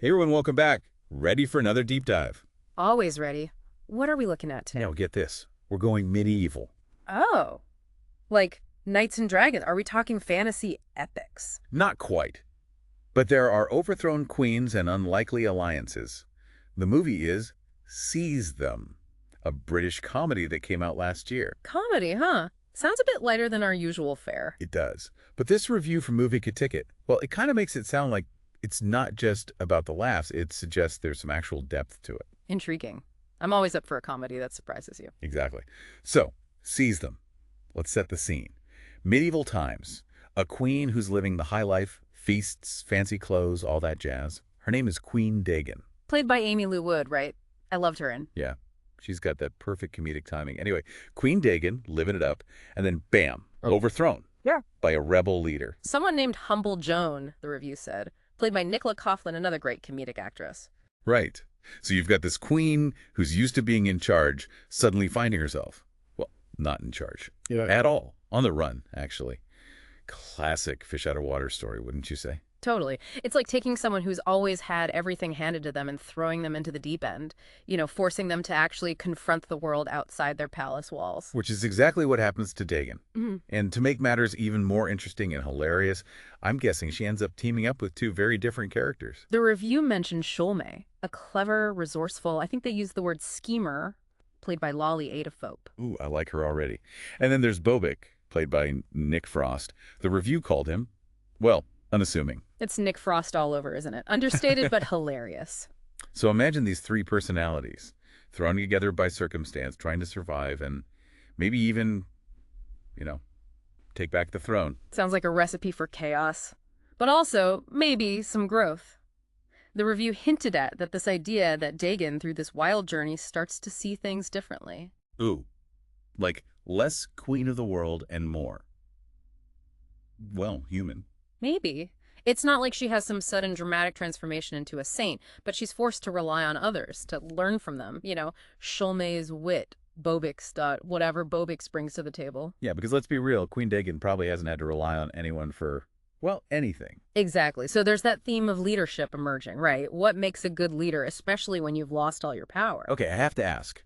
Hey everyone, welcome back. Ready for another deep dive? Always ready. What are we looking at today? Now get this. We're going medieval. Oh, like Knights and Dragons. Are we talking fantasy epics? Not quite. But there are overthrown queens and unlikely alliances. The movie is Seize Them, a British comedy that came out last year. Comedy, huh? Sounds a bit lighter than our usual fare. It does. But this review from MovieKaTicket, well, it kind of makes it sound like it's not just about the laughs. It suggests there's some actual depth to it. Intriguing. I'm always up for a comedy that surprises you. Exactly. So, Seize Them. Let's set the scene. Medieval times. A queen who's living the high life, feasts, fancy clothes, all that jazz. Her name is Queen Dagan. Played by Aimee Lou Wood, right? I loved her in. Yeah, she's got that perfect comedic timing. Anyway, Queen Dagan, living it up, and then bam, overthrown. Yeah. By a rebel leader. Someone named Humble Joan, the review said. Played by Nicola Coughlan, another great comedic actress. Right. So you've got this queen who's used to being in charge, suddenly finding herself, well, not in charge at all. On the run, actually. Classic fish out of water story, wouldn't you say? Totally. It's like taking someone who's always had everything handed to them and throwing them into the deep end, forcing them to actually confront the world outside their palace walls. Which is exactly what happens to Dagan. Mm-hmm. And to make matters even more interesting and hilarious, I'm guessing she ends up teaming up with two very different characters. The review mentioned Sholme, a clever, resourceful, I think they used the word schemer, played by Lolly Adefope. Ooh, I like her already. And then there's Bobek, played by Nick Frost. The review called him, well, unassuming. It's Nick Frost all over, isn't it? Understated but hilarious. So imagine these three personalities, thrown together by circumstance, trying to survive and maybe even, take back the throne. Sounds like a recipe for chaos. But also, maybe some growth. The review hinted at that this idea that Dagan, through this wild journey, starts to see things differently. Ooh, like less queen of the world and more, well, human. Maybe. It's not like she has some sudden dramatic transformation into a saint, but she's forced to rely on others, to learn from them. Sholme's wit, Bobek's whatever Bobek brings to the table. Yeah, because let's be real, Queen Dagan probably hasn't had to rely on anyone for, well, anything. Exactly. So there's that theme of leadership emerging, right? What makes a good leader, especially when you've lost all your power? Okay, I have to ask,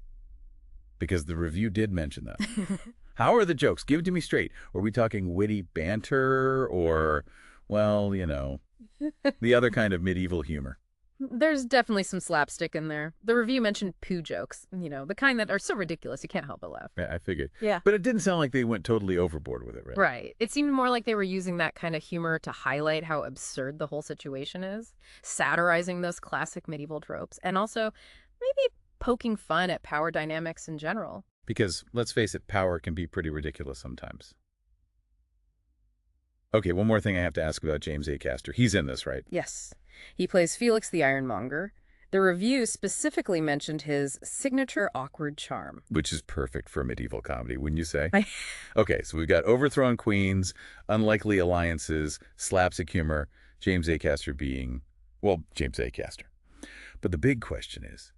because the review did mention that. How are the jokes? Give it to me straight. Are we talking witty banter or, well, the other kind of medieval humor? There's definitely some slapstick in there. The review mentioned poo jokes, the kind that are so ridiculous you can't help but laugh. Yeah, I figured. Yeah. But it didn't sound like they went totally overboard with it, right? Right. It seemed more like they were using that kind of humor to highlight how absurd the whole situation is, satirizing those classic medieval tropes, and also maybe poking fun at power dynamics in general. Because, let's face it, power can be pretty ridiculous sometimes. Okay, one more thing I have to ask about James Acaster. He's in this, right? Yes. He plays Felix the Ironmonger. The review specifically mentioned his signature awkward charm. Which is perfect for a medieval comedy, wouldn't you say? Okay, so we've got overthrown queens, unlikely alliances, slapstick humor, James Acaster being, well, James Acaster. But the big question is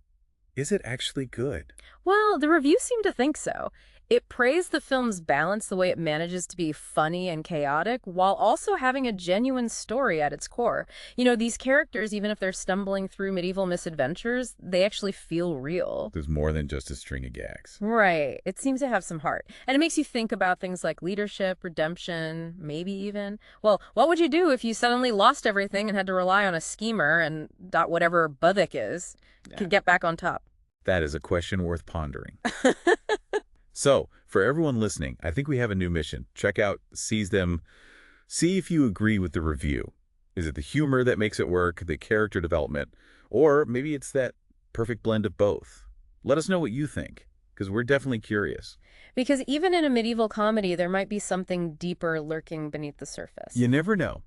it actually good? Well, the review seemed to think so. It praised the film's balance, the way it manages to be funny and chaotic, while also having a genuine story at its core. These characters, even if they're stumbling through medieval misadventures, they actually feel real. There's more than just a string of gags. Right. It seems to have some heart. And it makes you think about things like leadership, redemption, maybe even, well, what would you do if you suddenly lost everything and had to rely on a schemer and whatever Bobek is could get back on top? That is a question worth pondering. So, for everyone listening, I think we have a new mission. Check out Seize Them. See if you agree with the review. Is it the humor that makes it work, the character development, or maybe it's that perfect blend of both? Let us know what you think, because we're definitely curious. Because even in a medieval comedy, there might be something deeper lurking beneath the surface. You never know.